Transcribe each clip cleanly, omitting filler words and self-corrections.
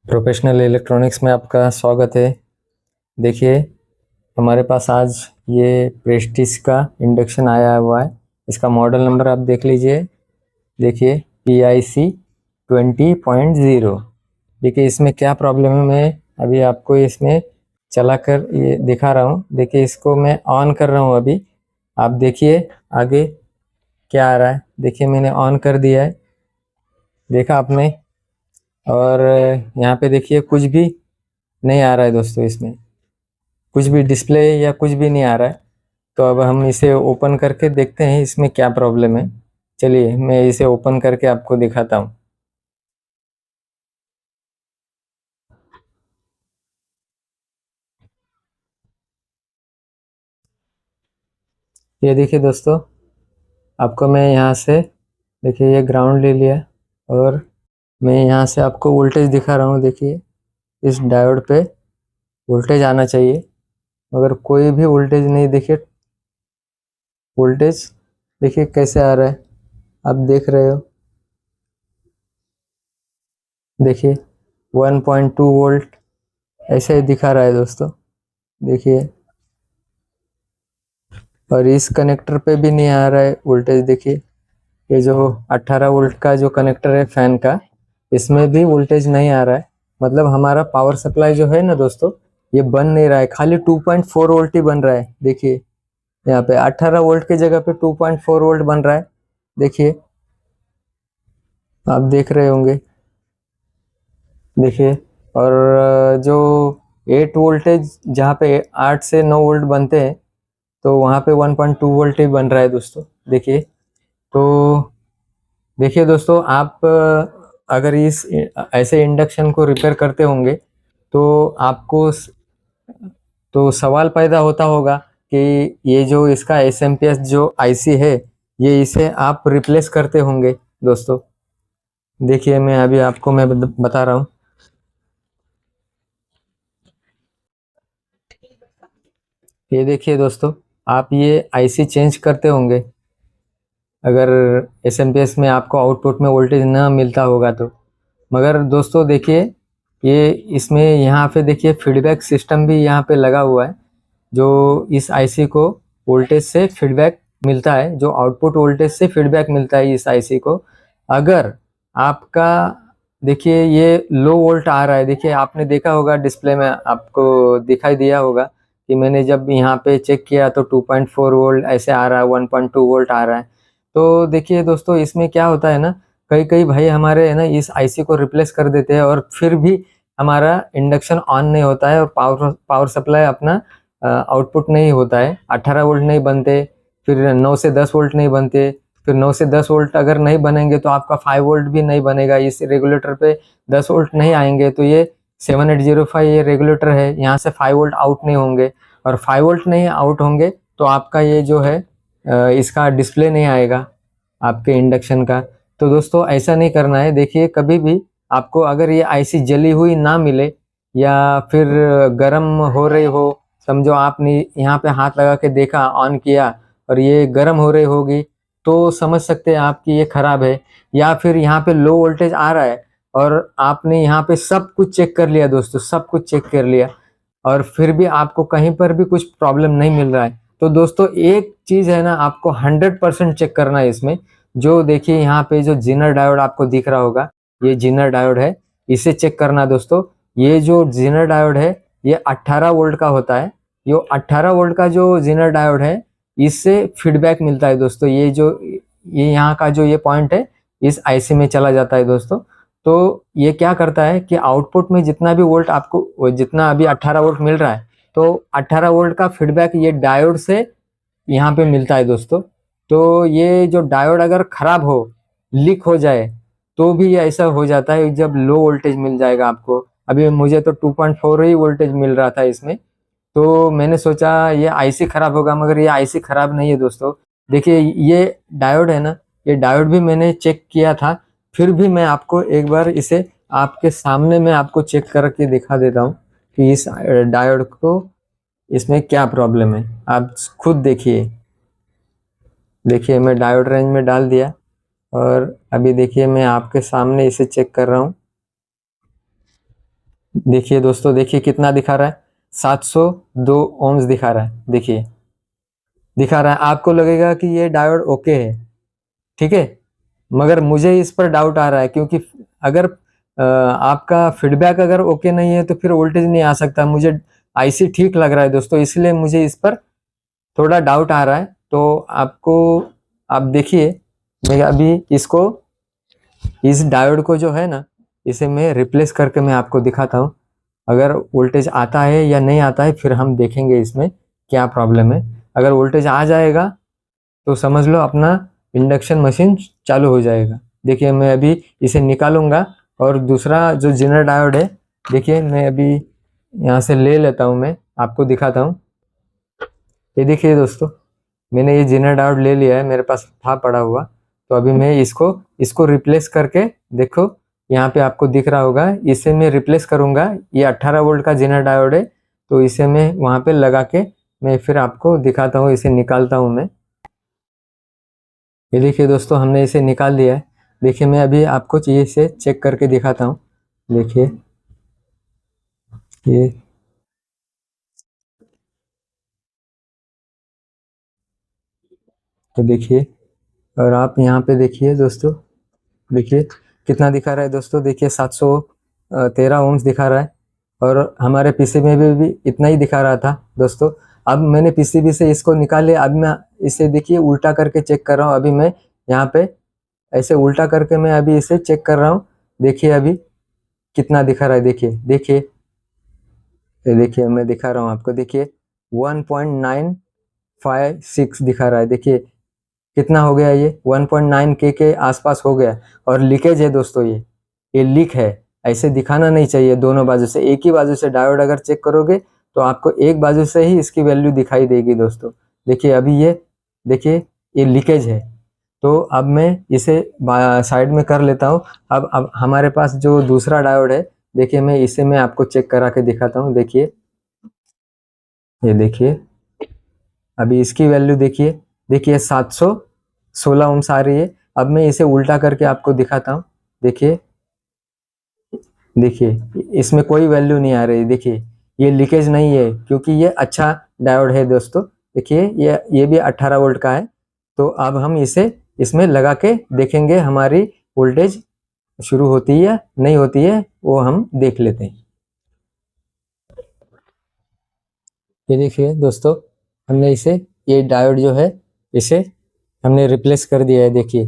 Professional electronics में आपका स्वागत है। देखिए, हमारे पास आज ये प्रेस्टीज का इंडक्शन आया हुआ है। इसका मॉडल नंबर आप देख लीजिए। देखिए PIC 20.0। देखिए इसमें क्या प्रॉब्लम है, मैं अभी आपको इसमें चला कर ये दिखा रहा हूँ। देखिए इसको मैं ऑन कर रहा हूँ अभी। आप देखिए आगे क्या आ रहा है। देखिए मैंने ऑन कर दिया है, देखा आपने। और यहाँ पे देखिए कुछ भी नहीं आ रहा है दोस्तों, इसमें कुछ भी डिस्प्ले या कुछ भी नहीं आ रहा है। तो अब हम इसे ओपन करके देखते हैं इसमें क्या प्रॉब्लम है। चलिए मैं इसे ओपन करके आपको दिखाता हूँ। ये देखिए दोस्तों, आपको मैं यहाँ से देखिए ये ग्राउंड ले लिया और मैं यहाँ से आपको वोल्टेज दिखा रहा हूँ। देखिए इस डायोड पे वोल्टेज आना चाहिए, मगर कोई भी वोल्टेज नहीं। देखिए वोल्टेज देखिए कैसे आ रहा है, आप देख रहे हो। देखिए 1.2 वोल्ट ऐसे ही दिखा रहा है दोस्तों। देखिए, और इस कनेक्टर पे भी नहीं आ रहा है वोल्टेज। देखिए ये जो 18 वोल्ट का जो कनेक्टर है फैन का, इसमें भी वोल्टेज नहीं आ रहा है। मतलब हमारा पावर सप्लाई जो है ना दोस्तों, ये बन नहीं रहा है। खाली 2.4 वोल्ट ही बन रहा है। देखिए यहाँ पे 18 वोल्ट की जगह पे 2.4 वोल्ट बन रहा है। देखिए आप देख रहे होंगे। देखिए, और जो 8 वोल्टेज जहाँ पे 8 से 9 वोल्ट बनते हैं, तो वहाँ पे 1.2 वोल्ट ही बन रहा है दोस्तों। देखिए, तो देखिए दोस्तों, आप अगर इस ऐसे इंडक्शन को रिपेयर करते होंगे तो आपको तो सवाल पैदा होता होगा कि ये जो इसका SMPS जो IC है, ये इसे आप रिप्लेस करते होंगे दोस्तों। देखिए मैं अभी आपको मैं बता रहा हूँ। ये देखिए दोस्तों, आप ये IC चेंज करते होंगे अगर SMPS में आपको आउटपुट में वोल्टेज ना मिलता होगा तो। मगर दोस्तों देखिए, ये इसमें यहाँ पे देखिए फीडबैक सिस्टम भी यहाँ पे लगा हुआ है, जो इस IC को वोल्टेज से फीडबैक मिलता है, जो आउटपुट वोल्टेज से फीडबैक मिलता है इस IC को। अगर आपका देखिए ये लो वोल्ट आ रहा है, देखिए आपने देखा होगा डिस्प्ले में, आपको दिखाई दिया होगा कि मैंने जब यहाँ पे चेक किया तो 2.4 वोल्ट ऐसे आ रहा है, 1.2 वोल्ट आ रहा है। तो देखिए दोस्तों, इसमें क्या होता है ना, कई कई भाई हमारे है ना इस IC को रिप्लेस कर देते हैं और फिर भी हमारा इंडक्शन ऑन नहीं होता है और पावर पावर सप्लाई अपना आउटपुट नहीं होता है। 18 वोल्ट नहीं बनते, फिर 9 से 10 वोल्ट नहीं बनते, फिर 9 से 10 वोल्ट अगर नहीं बनेंगे तो आपका 5 वोल्ट भी नहीं बनेगा। इस रेगुलेटर पे 10 वोल्ट नहीं आएंगे तो ये 7805 ये रेगुलेटर है, यहाँ से 5 वोल्ट आउट नहीं होंगे। और 5 वोल्ट नहीं आउट होंगे तो आपका ये जो है इसका डिस्प्ले नहीं आएगा आपके इंडक्शन का। तो दोस्तों ऐसा नहीं करना है। देखिए कभी भी आपको अगर ये IC जली हुई ना मिले या फिर गर्म हो रही हो, समझो आपने यहाँ पे हाथ लगा के देखा, ऑन किया और ये गर्म हो रही होगी, तो समझ सकते हैं आपकी ये खराब है। या फिर यहाँ पे लो वोल्टेज आ रहा है और आपने यहाँ पे सब कुछ चेक कर लिया दोस्तों, सब कुछ चेक कर लिया और फिर भी आपको कहीं पर भी कुछ प्रॉब्लम नहीं मिल रहा है, तो दोस्तों एक चीज है ना, आपको 100% चेक करना है इसमें। जो देखिए यहाँ पे जो जीनर डायोड आपको दिख रहा होगा, ये जीनर डायोड है, इसे चेक करना दोस्तों। ये जो जीनर डायोड है ये 18 वोल्ट का होता है। ये 18 वोल्ट का जो जीनर डायोड है, इससे फीडबैक मिलता है दोस्तों। ये जो ये यहाँ का जो ये पॉइंट है इस IC में चला जाता है दोस्तों। तो ये क्या करता है कि आउटपुट में जितना भी वोल्ट आपको, जितना अभी 18 वोल्ट मिल रहा है, तो 18 वोल्ट का फीडबैक ये डायोड से यहाँ पे मिलता है दोस्तों। तो ये जो डायोड अगर खराब हो, लीक हो जाए, तो भी ये ऐसा हो जाता है जब लो वोल्टेज मिल जाएगा आपको। अभी मुझे तो 2.4 ही वोल्टेज मिल रहा था इसमें, तो मैंने सोचा ये IC खराब होगा, मगर ये IC खराब नहीं है दोस्तों। देखिए ये डायोड है ना, ये डायोड भी मैंने चेक किया था, फिर भी मैं आपको एक बार इसे आपके सामने मैं आपको चेक करके दिखा देता हूँ कि इस डायोड को इसमें क्या प्रॉब्लम है। आप खुद देखिए। देखिए मैं डायोड रेंज में डाल दिया और अभी देखिए मैं आपके सामने इसे चेक कर रहा हूँ। देखिए दोस्तों, देखिए कितना दिखा रहा है, 702 ओम्स दिखा रहा है। देखिए दिखा रहा है, आपको लगेगा कि ये डायोड ओके है, ठीक है, मगर मुझे इस पर डाउट आ रहा है, क्योंकि अगर आपका फीडबैक अगर ओके नहीं है तो फिर वोल्टेज नहीं आ सकता। मुझे आईसी ठीक लग रहा है दोस्तों, इसलिए मुझे इस पर थोड़ा डाउट आ रहा है। तो आपको, आप देखिए, मैं अभी इसको, इस डायोड को जो है ना, इसे मैं रिप्लेस करके मैं आपको दिखाता हूँ। अगर वोल्टेज आता है या नहीं आता है फिर हम देखेंगे इसमें क्या प्रॉब्लम है। अगर वोल्टेज आ जाएगा तो समझ लो अपना इंडक्शन मशीन चालू हो जाएगा। देखिए मैं अभी इसे निकालूंगा और दूसरा जो जेनर डायोड है, देखिए मैं अभी यहाँ से ले लेता हूँ, मैं आपको दिखाता हूँ। ये देखिए दोस्तों, मैंने ये जेनर डायोड ले लिया है, मेरे पास था पड़ा हुआ। तो अभी मैं इसको रिप्लेस करके, देखो यहाँ पे आपको दिख रहा होगा, इसे मैं रिप्लेस करूंगा। ये 18 वोल्ट का जेनर डायोड है, तो इसे मैं वहाँ पे लगा के मैं फिर आपको दिखाता हूँ, इसे निकालता हूँ मैं। ये देखिए दोस्तों, हमने इसे निकाल दिया है। देखिए मैं अभी आपको इसे चेक करके दिखाता हूँ। देखिए ये, तो देखिए, और आप यहाँ पे देखिए दोस्तों, देखिए कितना दिखा रहा है दोस्तों। देखिए 713 ओम्स दिखा रहा है, और हमारे पीसीबी में भी इतना ही दिखा रहा था दोस्तों। अब मैंने पीसीबी से इसको निकाल लिया। अब मैं इसे देखिए उल्टा करके चेक कर रहा हूँ। अभी मैं यहाँ पे ऐसे उल्टा करके मैं अभी इसे चेक कर रहा हूँ। देखिए अभी कितना दिखा रहा है, देखिए देखिए, ये देखिए मैं दिखा रहा हूँ आपको। देखिए 1.956 दिखा रहा है। देखिए कितना हो गया, ये 1.9 के आसपास हो गया। और लीकेज है दोस्तों, ये लीक है। ऐसे दिखाना नहीं चाहिए दोनों बाजू से। एक ही बाजू से डायोड अगर चेक करोगे तो आपको एक बाजू से ही इसकी वैल्यू दिखाई देगी दोस्तों। देखिए अभी ये, देखिए ये लीकेज है। तो अब मैं इसे साइड में कर लेता हूँ। अब हमारे पास जो दूसरा डायोड है, देखिए मैं इसे मैं आपको चेक करा के दिखाता हूँ। देखिए ये देखिए, अभी इसकी वैल्यू देखिए, देखिए 716 ओम्स आ रही है। अब मैं इसे उल्टा करके आपको दिखाता हूँ। देखिए देखिए, इसमें कोई वैल्यू नहीं आ रही। देखिए ये लीकेज नहीं है, क्योंकि ये अच्छा डायोड है दोस्तों। देखिए ये भी 18 वोल्ट का है। तो अब हम इसे इसमें लगा के देखेंगे, हमारी वोल्टेज शुरू होती है या नहीं होती है, वो हम देख लेते हैं। ये देखिए दोस्तों, हमने इसे, ये डायोड जो है, इसे हमने रिप्लेस कर दिया है। देखिए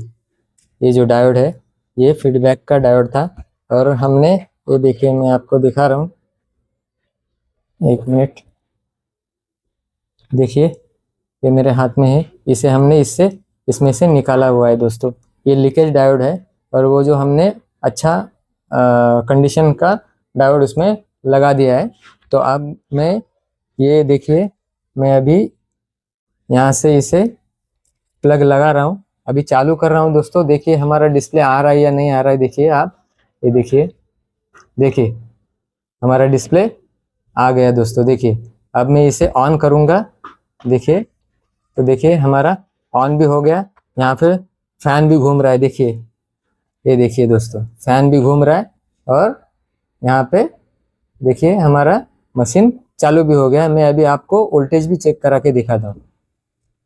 ये जो डायोड है, ये फीडबैक का डायोड था, और हमने, ये देखिए मैं आपको दिखा रहा हूँ, एक मिनट। देखिए ये मेरे हाथ में है, इसे हमने इसमें से निकाला हुआ है दोस्तों। ये लीकेज डायोड है, और वो जो हमने अच्छा कंडीशन का डायोड उसमें लगा दिया है। तो अब मैं, ये देखिए, मैं अभी यहाँ से इसे प्लग लगा रहा हूँ, अभी चालू कर रहा हूँ दोस्तों। देखिए हमारा डिस्प्ले आ रहा है या नहीं आ रहा है, देखिए आप, ये देखिए, देखिए हमारा डिस्प्ले आ गया दोस्तों। देखिए अब मैं इसे ऑन करूँगा। देखिए, तो देखिए हमारा ऑन भी हो गया। यहाँ पे फैन भी घूम रहा है। देखिए ये देखिए दोस्तों, फैन भी घूम रहा है, और यहाँ पे देखिए हमारा मशीन चालू भी हो गया। मैं अभी आपको वोल्टेज भी चेक करा के दिखाता हूँ।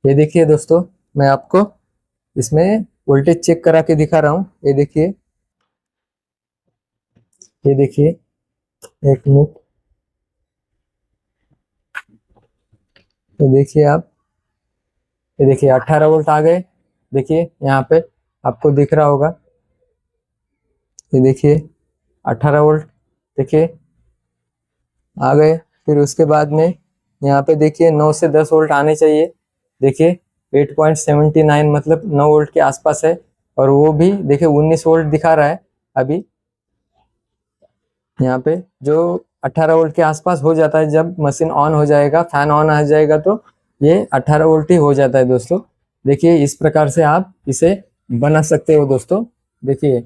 ये देखिए दोस्तों, मैं आपको इसमें वोल्टेज चेक करा के दिखा रहा हूँ। ये देखिए, ये देखिए, एक मिनट, तो देखिए आप, ये देखिए 18 वोल्ट आ गए। देखिए यहाँ पे आपको दिख रहा होगा, ये देखिए 18 वोल्ट, देखिए आ गए। फिर उसके बाद में यहाँ पे देखिए 9 से 10 वोल्ट आने चाहिए। देखिए 8.79 मतलब 9 वोल्ट के आसपास है, और वो भी देखिए 19 वोल्ट दिखा रहा है अभी। यहाँ पे जो 18 वोल्ट के आसपास हो जाता है, जब मशीन ऑन हो जाएगा, फैन ऑन आ जाएगा, तो ये 18 वोल्ट ही हो जाता है दोस्तों। देखिए इस प्रकार से आप इसे बना सकते हो दोस्तों। देखिए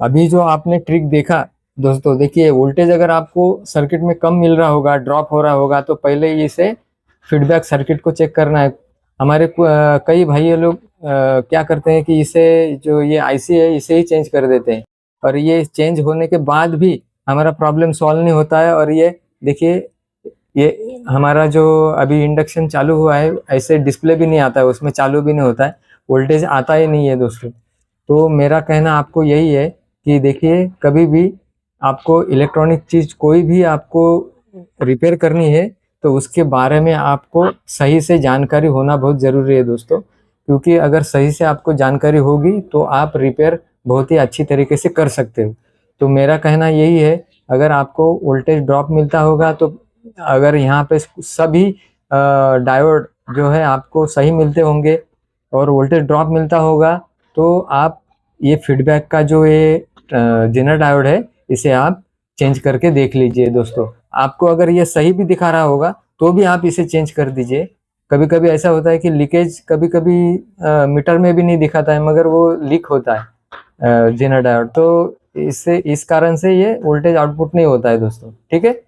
अभी जो आपने ट्रिक देखा दोस्तों, देखिए वोल्टेज अगर आपको सर्किट में कम मिल रहा होगा, ड्रॉप हो रहा होगा, तो पहले इसे फीडबैक सर्किट को चेक करना है। हमारे कई भाई लोग क्या करते हैं कि इसे, जो ये आईसी है, इसे ही चेंज कर देते हैं, और ये चेंज होने के बाद भी हमारा प्रॉब्लम सॉल्व नहीं होता है। और ये देखिए, ये हमारा जो अभी इंडक्शन चालू हुआ है, ऐसे डिस्प्ले भी नहीं आता है, उसमें चालू भी नहीं होता है, वोल्टेज आता ही नहीं है दोस्तों। तो मेरा कहना आपको यही है कि देखिए, कभी भी आपको इलेक्ट्रॉनिक चीज़ कोई भी आपको रिपेयर करनी है तो उसके बारे में आपको सही से जानकारी होना बहुत ज़रूरी है दोस्तों। क्योंकि अगर सही से आपको जानकारी होगी तो आप रिपेयर बहुत ही अच्छी तरीके से कर सकते हो। तो मेरा कहना यही है, अगर आपको वोल्टेज ड्रॉप मिलता होगा तो अगर यहाँ पे सभी डायोड जो है आपको सही मिलते होंगे और वोल्टेज ड्रॉप मिलता होगा, तो आप ये फीडबैक का जो ये जेनर डायोड है, इसे आप चेंज करके देख लीजिए दोस्तों। आपको अगर ये सही भी दिखा रहा होगा तो भी आप इसे चेंज कर दीजिए। कभी कभी ऐसा होता है कि लीकेज कभी कभी मीटर में भी नहीं दिखाता है, मगर वो लीक होता है जेनर डायोड, तो इससे इस कारण से ये वोल्टेज आउटपुट नहीं होता है दोस्तों। ठीक है,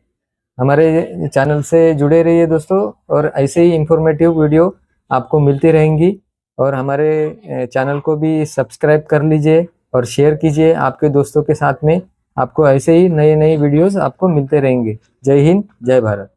हमारे चैनल से जुड़े रहिए दोस्तों, और ऐसे ही इंफॉर्मेटिव वीडियो आपको मिलती रहेंगी। और हमारे चैनल को भी सब्सक्राइब कर लीजिए और शेयर कीजिए आपके दोस्तों के साथ में। आपको ऐसे ही नए नए वीडियोस आपको मिलते रहेंगे। जय हिंद, जय भारत।